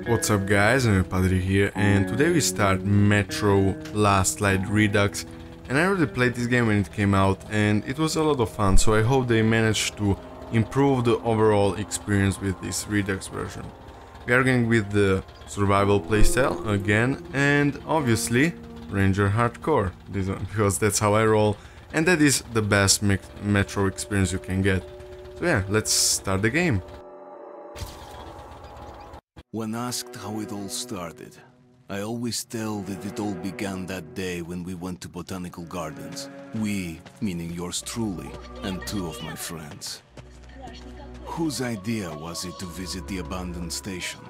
What's up guys, I'm Padre here, and today we start Metro Last Light Redux. And I already played this game when it came out and it was a lot of fun, so I hope they managed to improve the overall experience with this Redux version. We are going with the survival playstyle again, and obviously Ranger Hardcore, this one, because that's how I roll and that is the best Metro experience you can get. So yeah, let's start the game. When asked how it all started, I always tell that it all began that day when we went to botanical gardens. We, meaning yours truly, and two of my friends. Whose idea was it to visit the abandoned station?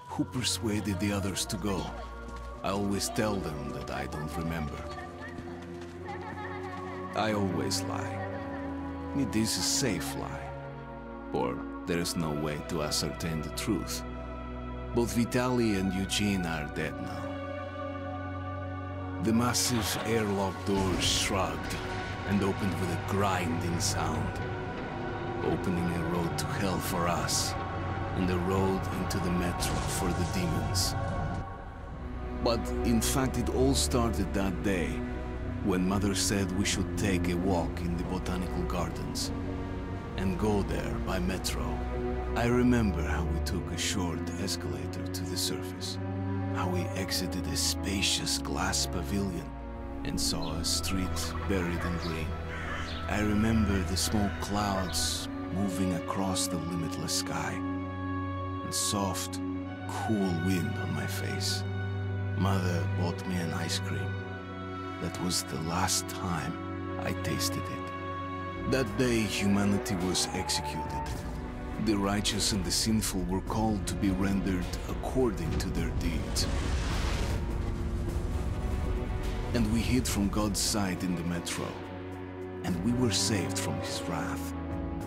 Who persuaded the others to go? I always tell them that I don't remember. I always lie. It is a safe lie, or there is no way to ascertain the truth. Both Vitaly and Eugene are dead now. The massive airlock doors shrugged and opened with a grinding sound, opening a road to hell for us and a road into the metro for the demons. But in fact, it all started that day when Mother said we should take a walk in the botanical gardens and go there by metro. I remember how we took a short escalator to the surface, how we exited a spacious glass pavilion and saw a street buried in green. I remember the smoke clouds moving across the limitless sky and soft, cool wind on my face. Mother bought me an ice cream. That was the last time I tasted it. That day, humanity was executed. The righteous and the sinful were called to be rendered according to their deeds. And we hid from God's sight in the metro. And we were saved from his wrath.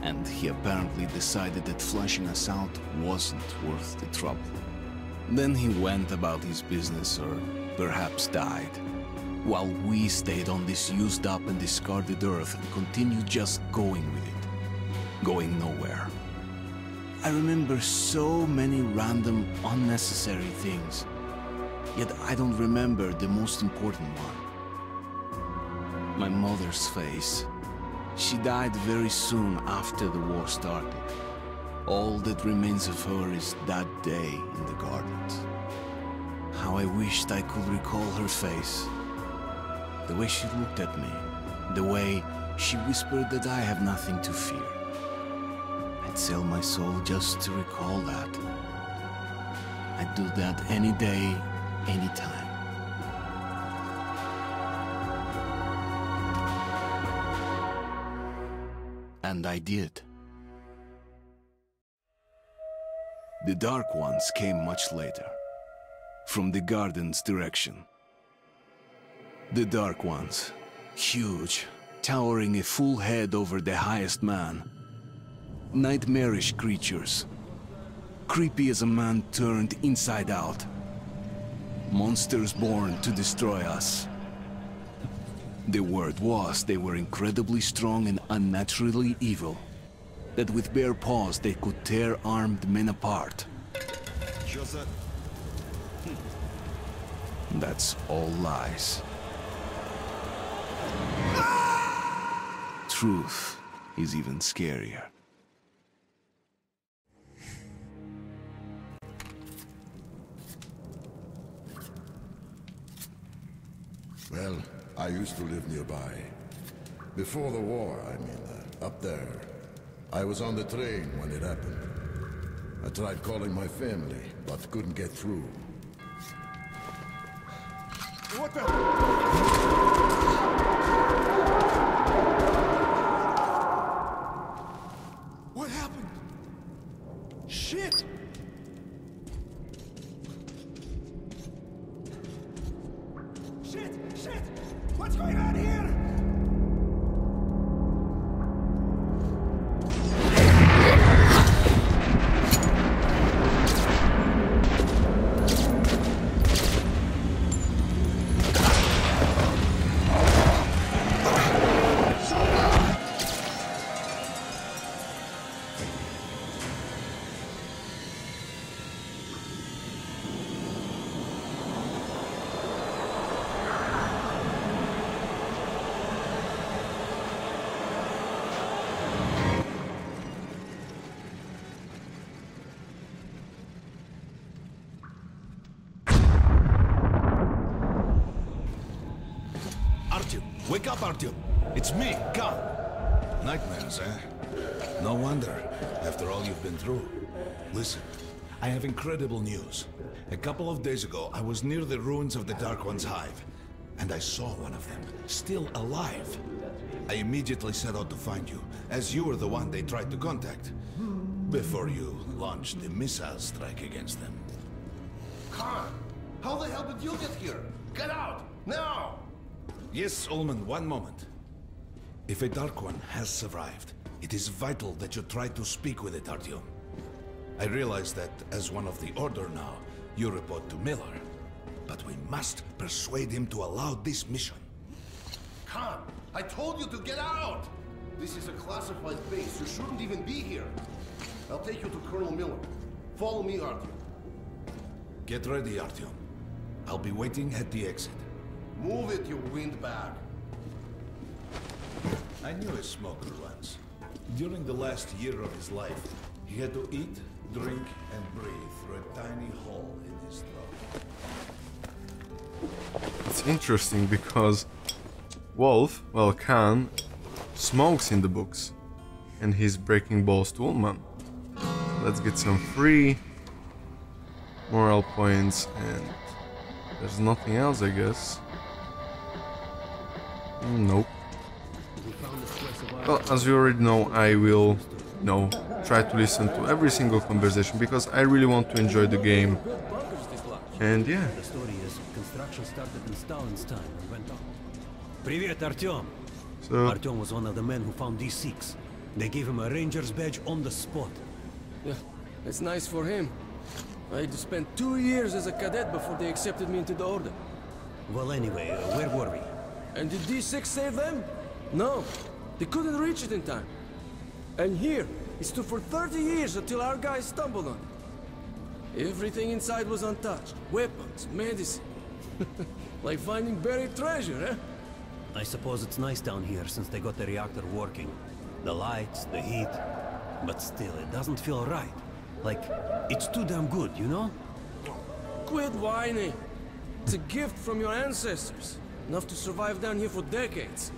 And he apparently decided that flushing us out wasn't worth the trouble. Then he went about his business, or perhaps died, while we stayed on this used up and discarded earth and continued just going with it, going nowhere. I remember so many random, unnecessary things, yet I don't remember the most important one. My mother's face. She died very soon after the war started. All that remains of her is that day in the gardens. How I wished I could recall her face. The way she looked at me. The way she whispered that I have nothing to fear. I'd sell my soul just to recall that. I'd do that any day, any time. And I did. The Dark Ones came much later, from the garden's direction. The Dark Ones, huge, towering a full head over the highest man. Nightmarish creatures, creepy as a man turned inside out. Monsters born to destroy us. The word was they were incredibly strong and unnaturally evil. That with bare paws they could tear armed men apart. That's all lies. Truth is even scarier. Well, I used to live nearby. Before the war, I mean, up there. I was on the train when it happened. I tried calling my family, but couldn't get through. What the? What happened? Shit! Shit! What's going on here? Wake up, Artyom! It's me, Khan! Nightmares, eh? No wonder, after all you've been through. Listen, I have incredible news. A couple of days ago, I was near the ruins of the Dark One's hive, and I saw one of them, still alive. I immediately set out to find you, as you were the one they tried to contact, before you launched the missile strike against them. Khan, how the hell did you get here? Get out, now! Yes, Ullman, one moment. If a Dark One has survived, it is vital that you try to speak with it, Artyom. I realize that, as one of the Order now, you report to Miller. But we must persuade him to allow this mission. Khan, I told you to get out! This is a classified base. You shouldn't even be here. I'll take you to Colonel Miller. Follow me, Artyom. Get ready, Artyom. I'll be waiting at the exit. Move it, you windbag. I knew a smoker once. During the last year of his life, he had to eat, drink, and breathe through a tiny hole in his throat. It's interesting because Wolf, well, Khan, smokes in the books, and he's breaking balls to Ullman. Let's get some free morale points, and there's nothing else, I guess. Nope. Well, as you already know, I will, try to listen to every single conversation because I really want to enjoy the game. And yeah. The story is construction started in Stalin's time and went on. Привет, Artyom. So Artyom was one of the men who found these Sikhs. They gave him a ranger's badge on the spot. Yeah, it's nice for him. I had to spend 2 years as a cadet before they accepted me into the order. Well, anyway, where were we? And did these Sikhs save them? No, they couldn't reach it in time. And here, it stood for 30 years until our guys stumbled on it. Everything inside was untouched. Weapons, medicine. Like finding buried treasure, eh? I suppose it's nice down here since they got the reactor working. The lights, the heat. But still, it doesn't feel right. Like, it's too damn good, you know? Quit whining. It's a gift from your ancestors. Enough to survive down here for decades.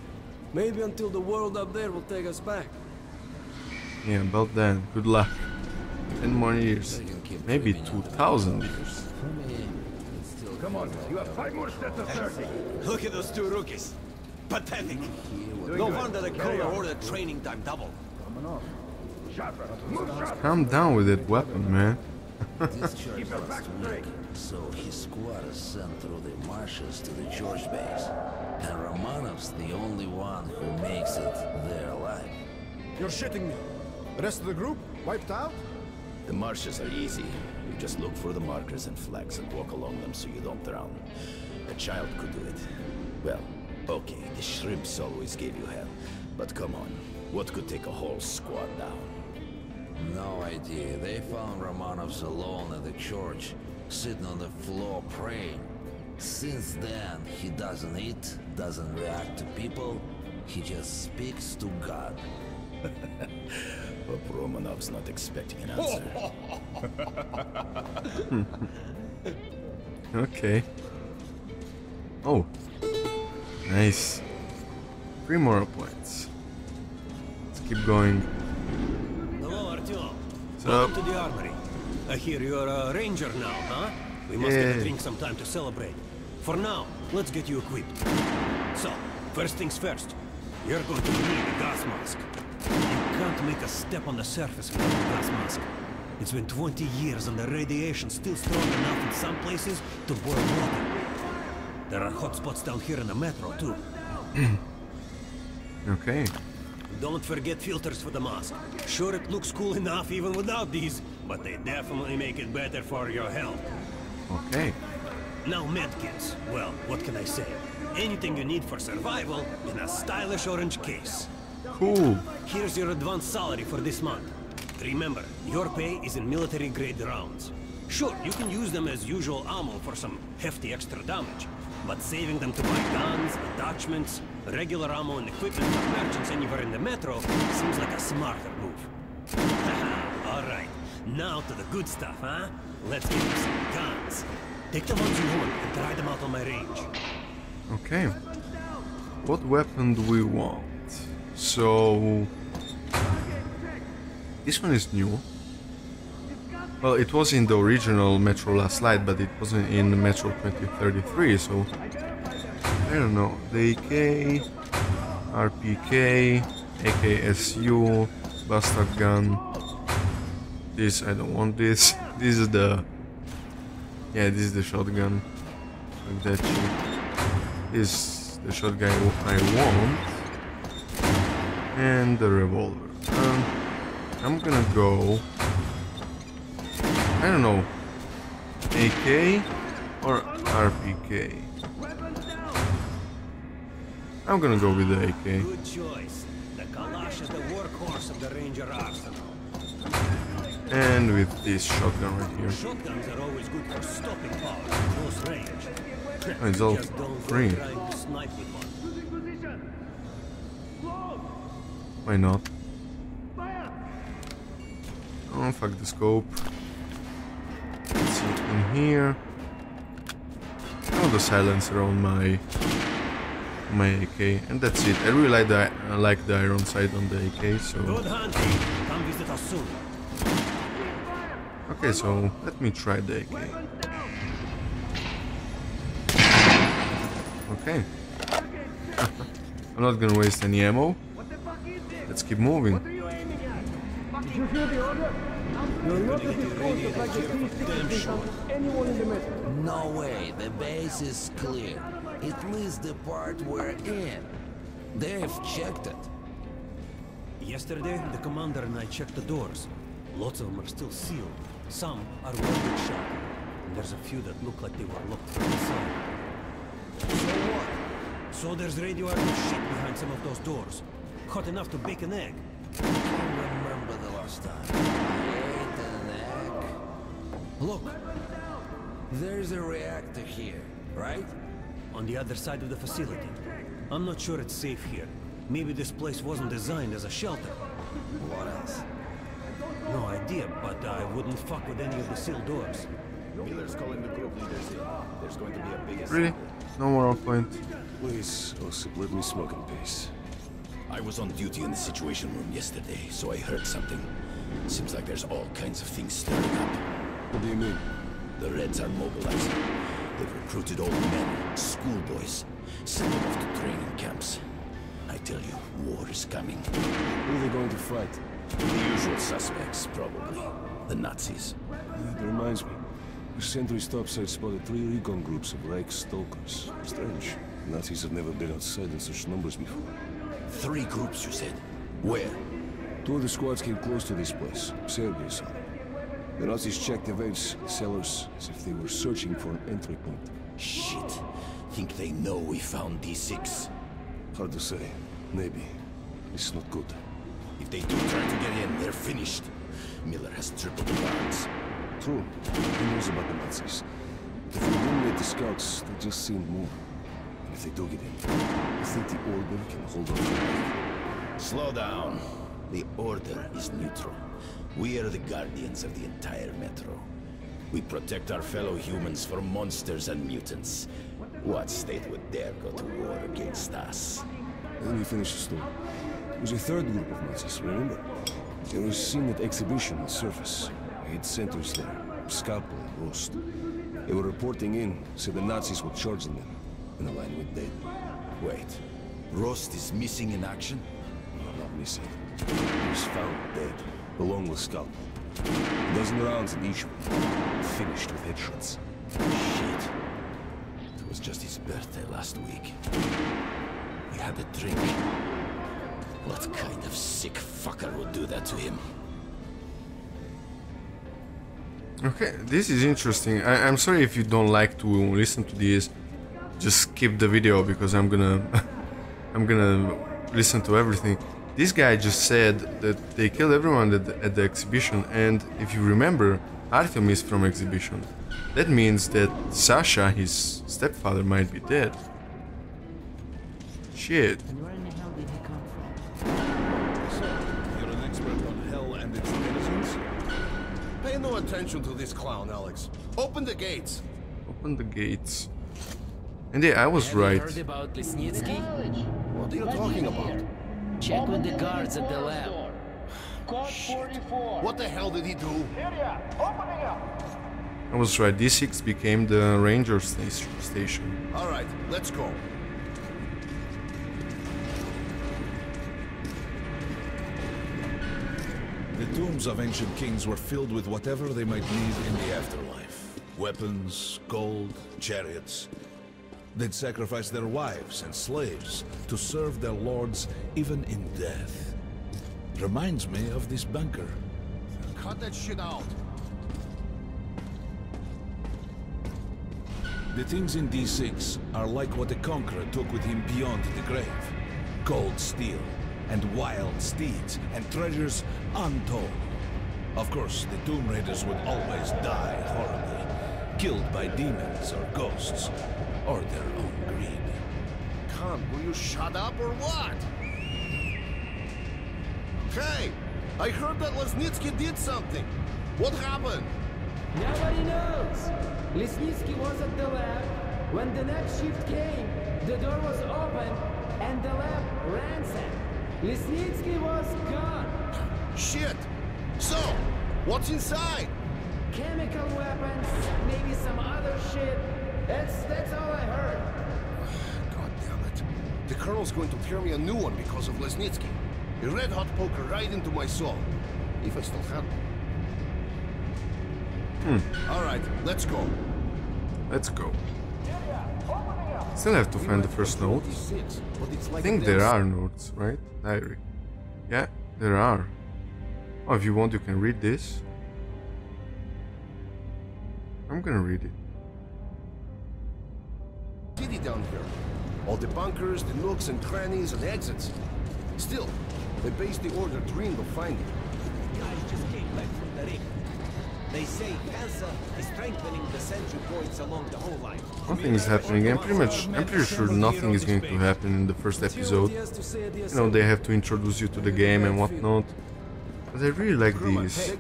Maybe until the world up there will take us back. yeah, about then. Good luck. 10 more years. Maybe 2,000 years. Come on, you have 5 more sets of 30. Look at those two rookies. Pathetic. No wonder the color ordered training time double. Calm down with that weapon, man. Keep your back straight. So his squad is sent through the marshes to the George base. And Romanov's the only one who makes it there alive. You're shitting me. The rest of the group wiped out? The marshes are easy. You just look for the markers and flags and walk along them so you don't drown. A child could do it. Well, okay, the shrimps always gave you hell. But come on, what could take a whole squad down? No idea. They found Romanov's alone at the church, sitting on the floor praying. Since then, he doesn't eat, doesn't react to people. He just speaks to God. But Romanov's not expecting an answer. Okay. Oh. Nice. 3 more points. Let's keep going. Hello, Artyom. What's up? Welcome to the armory. I hear you're a ranger now, huh? We must get a drink sometime to celebrate. For now, let's get you equipped. So, first things first. You're going to need a gas mask. You can't make a step on the surface without a gas mask. It's been 20 years and the radiation's still strong enough in some places to boil water. There are hot spots down here in the metro, too. Okay. Don't forget filters for the mask. Sure, it looks cool enough even without these, but they definitely make it better for your health. Okay. Now medkits. Well, what can I say? Anything you need for survival in a stylish orange case. Cool. Here's your advance salary for this month. Remember, your pay is in military-grade rounds. Sure, you can use them as usual ammo for some hefty extra damage, but saving them to buy guns, attachments, regular ammo and equipment for merchants anywhere in the metro seems like a smarter move. Haha, alright. Now to the good stuff, huh? Let's get you some guns. Take the ones you want and try them out on my range. Okay. what weapon do we want? So this one is new. Well, it was in the original Metro Last Light, but it wasn't in Metro 2033, so I don't know. The AK, RPK, AKSU, bastard gun. This, I don't want this. This is the... yeah, this is the shotgun. Like that shit. This is the shotgun I want. And the revolver. I'm gonna go... I don't know. AK or RPK? I'm gonna go with the AK. Good choice. The Kalash is the workhorse of the Ranger arsenal. And with this shotgun right here. Shotguns are always good for stopping power at close range. Oh, it's all Just don't go free. trying to snipe with one. Why not? Oh, fuck the scope. Let's see in here. Oh, the silencer on my AK, and that's it. I really like the iron sight on the AK, so... Good hunting. Come visit us soon. Okay, so let me try the AK. Okay. I'm not gonna waste any ammo. Let's keep moving. No way, the base is clear. At least the part we're in. They've checked it. Yesterday, the commander and I checked the doors. Lots of them are still sealed. Some are welded shut. And there's a few that look like they were locked from inside. So what? So there's radioactive shit behind some of those doors. Hot enough to bake an egg. I remember the last time. I ate an egg. Look, there's a reactor here, right? On the other side of the facility. I'm not sure it's safe here. Maybe this place wasn't designed as a shelter. What else? No idea, but I wouldn't fuck with any of the sealed doors. Miller's calling the group leaders in. There's going to be a big Really? No more off point. Please, Osip, let me smoke in peace. I was on duty in the Situation Room yesterday, so I heard something. Seems like there's all kinds of things stirring up. What do you mean? The Reds are mobilizing. They've recruited old men, schoolboys, sent them off to training camps. I tell you, war is coming. Who are they going to fight? The usual suspects, probably. The Nazis. That reminds me. The sentry topside spotted 3 recon groups of s.t.a.l.k.e.r. Strange. Nazis have never been outside in such numbers before. 3 groups, you said? Where? 2 of the squads came close to this place. Sergei saw them. The Nazis checked the vents, cellars, as if they were searching for an entry point. Shit. Think they know we found D6? Hard to say. Maybe. It's not good. If they do try to get in, they're finished. Miller has tripled the guards. True. He knows about the Nazis. If we eliminate the scouts, they just seem more. And if they do get in, I think the Order can hold on to life. Slow down. The Order is neutral. We are the guardians of the entire Metro. We protect our fellow humans from monsters and mutants. What state would dare go to war against us? Let me finish the story. There was a 3rd group of Nazis, remember? They were seen at exhibition on surface. We had centers there, Scalpel and Rost. They were reporting in, said the Nazis were charging them, and the line went dead. Wait, Rost is missing in action? No, not missing. He was found dead, along with Scalpel. A dozen rounds in each one, finished with headshots. Shit. It was just his birthday last week. We had a drink. What kind of sick fucker would do that to him? Okay, this is interesting. I'm sorry if you don't like to listen to this. Just skip the video because I'm gonna listen to everything. This guy just said that they killed everyone at the exhibition, and if you remember, Artyom is from exhibition. That means that Sasha, his stepfather, might be dead. Shit. Where in the hell did he come from? So, you're an expert on hell and its denizens? Pay no attention to this clown, Alex. Open the gates. Open the gates. And yeah, I was right. Heard about Lesnitsky? What are you talking about? Check with the guards at the lab. What the hell did he do? I was right. D6 became the ranger station. All right, let's go. The tombs of ancient kings were filled with whatever they might need in the afterlife. Weapons, gold, chariots. They'd sacrifice their wives and slaves to serve their lords even in death. Reminds me of this bunker. Cut that shit out. The things in D6 are like what the Conqueror took with him beyond the grave. Gold steel, and wild steeds, and treasures untold. Of course, the Tomb Raiders would always die horribly, killed by demons or ghosts, or their own greed. Khan, will you shut up or what? Hey, I heard that Lesnitsky did something. What happened? Nobody knows. Lesnitsky was at the lab. When the next shift came, the door was open and the lab ransacked. Lesnitsky was gone. Shit! So, what's inside? Chemical weapons, maybe some other shit. That's all I heard. God damn it. The Colonel's going to tear me a new one because of Lesnitsky. A red-hot poker right into my soul. If I still have one. All right, let's go. Let's go. Still have to find the first notes. I think there are notes, right? Diary. Yeah, there are. Oh, if you want, you can read this. I'm gonna read it. City down here. All the bunkers, the nooks and crannies and exits. Still, the base the order dreamed of finding. Guys just came back from the ring. They say Hansa is strengthening the sentry points along the whole line. Nothing is happening. I'm pretty sure nothing is going to happen in the first episode. You know, they have to introduce you to the game and whatnot. But I really like these.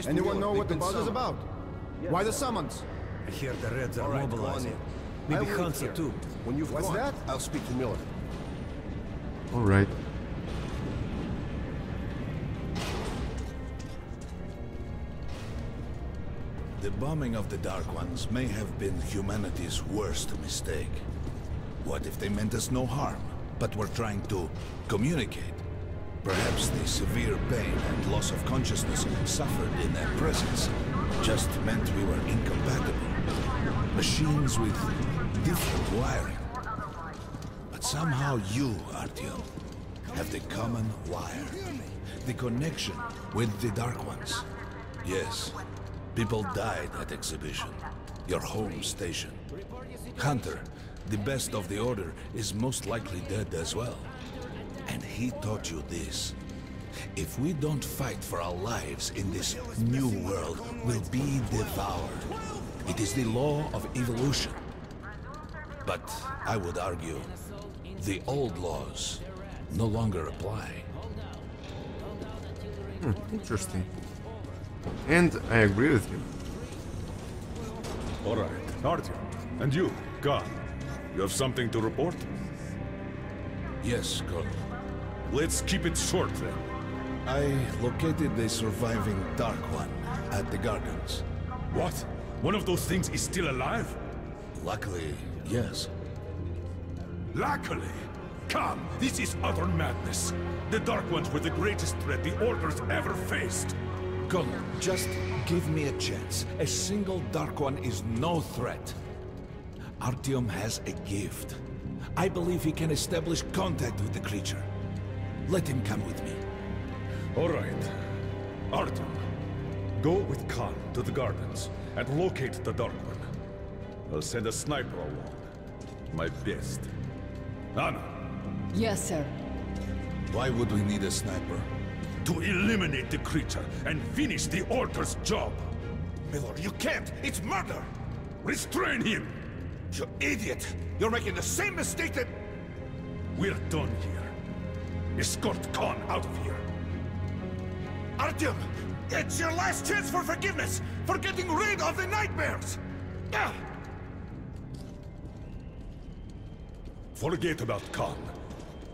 Anyone know what the buzz is about? Why the summons? I hear the Reds are mobilizing. Maybe Hansa too. When you've What's gone, that? I'll speak to Miller. Alright. The bombing of the Dark Ones may have been humanity's worst mistake. What if they meant us no harm, but were trying to communicate? Perhaps the severe pain and loss of consciousness suffered in their presence just meant we were incompatible. Machines with different wiring. But somehow you, Artyom, have the common wire. The connection with the Dark Ones. Yes. People died at Exhibition, your home station. Hunter, the best of the Order, is most likely dead as well. And he taught you this. If we don't fight for our lives in this new world, we'll be devoured. It is the law of evolution. But I would argue, the old laws no longer apply. Interesting. And I agree with you. All right, Artyom. And you, God, you have something to report? Yes, Colonel. Let's keep it short, then. I located the surviving Dark One at the Gardens. What? One of those things is still alive? Luckily, yes. Luckily? Come, this is utter madness. The Dark Ones were the greatest threat the Order's ever faced. Colonel, just give me a chance. A single Dark One is no threat. Artyom has a gift. I believe he can establish contact with the creature. Let him come with me. All right. Artyom, go with Khan to the Gardens and locate the Dark One. I'll send a sniper along. My best. Anna. Yes, sir. Why would we need a sniper? To eliminate the creature and finish the Order's job. Miller, you can't! It's murder! Restrain him! You idiot! You're making the same mistake that... We're done here. Escort Khan out of here. Artyom! It's your last chance for forgiveness! For getting rid of the nightmares! Forget about Khan.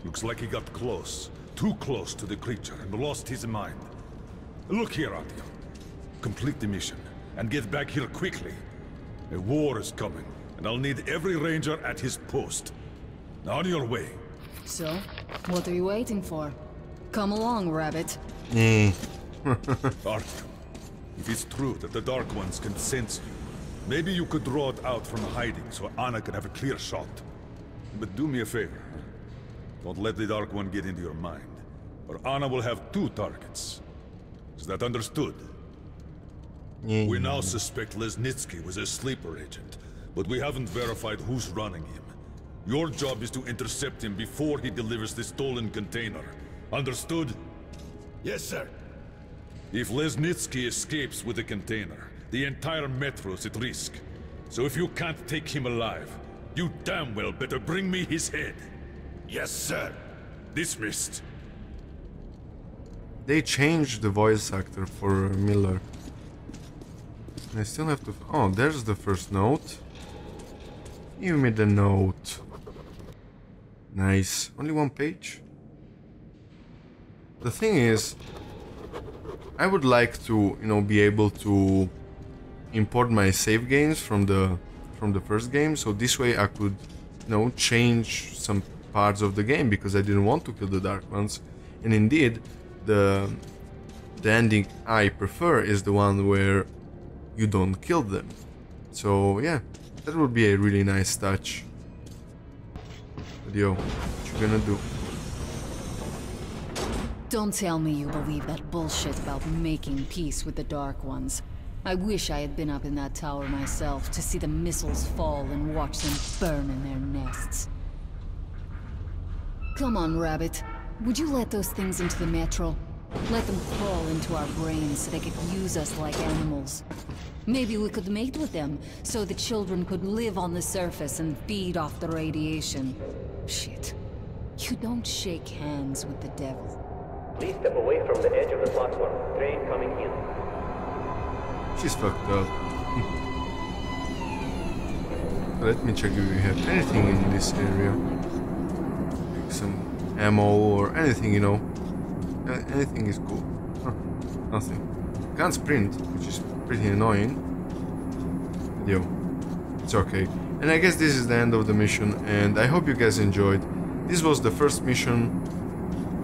Looks like he got close. Too close to the creature and lost his mind. Look here, Artyom. Complete the mission and get back here quickly. A war is coming, and I'll need every ranger at his post. On your way. So, what are you waiting for? Come along, Rabbit. Artyom, if it's true that the Dark Ones can sense you, maybe you could draw it out from hiding so Anna can have a clear shot. But do me a favor. Don't let the Dark One get into your mind, or Anna will have 2 targets. Is that understood? We now suspect Lesnitsky was a sleeper agent, but we haven't verified who's running him. Your job is to intercept him before he delivers the stolen container. Understood? Yes, sir. If Lesnitsky escapes with the container, the entire Metro is at risk. So if you can't take him alive, you damn well better bring me his head. Yes, sir. Dismissed. They changed the voice actor for Miller. I still have to... Oh, there's the first note. Give me the note. Nice. Only 1 page? The thing is, I would like to, you know, be able to import my save games from the first game, so this way I could, you know, change some parts of the game because I didn't want to kill the Dark Ones. And indeed, the ending I prefer is the one where you don't kill them. So yeah, that would be a really nice touch. But yo, what you gonna do? Don't tell me you believe that bullshit about making peace with the Dark Ones. I wish I had been up in that tower myself to see the missiles fall and watch them burn in their nests. Come on, Rabbit. Would you let those things into the Metro? Let them crawl into our brains so they could use us like animals. Maybe we could mate with them, so the children could live on the surface and feed off the radiation. Shit. You don't shake hands with the devil. Please step away from the edge of the platform. Train coming in. She's fucked up. Let me check if we have anything in this area. Like some ammo or anything, you know. Anything is cool. Huh, nothing. Can't sprint, which is pretty annoying. But yo, it's okay. And I guess this is the end of the mission, and I hope you guys enjoyed. This was the first mission,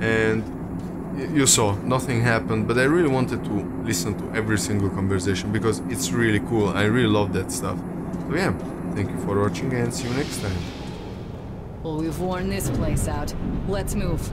and you saw, nothing happened, but I really wanted to listen to every single conversation because it's really cool. I really love that stuff. So yeah, thank you for watching and see you next time. Well, we've worn this place out. Let's move.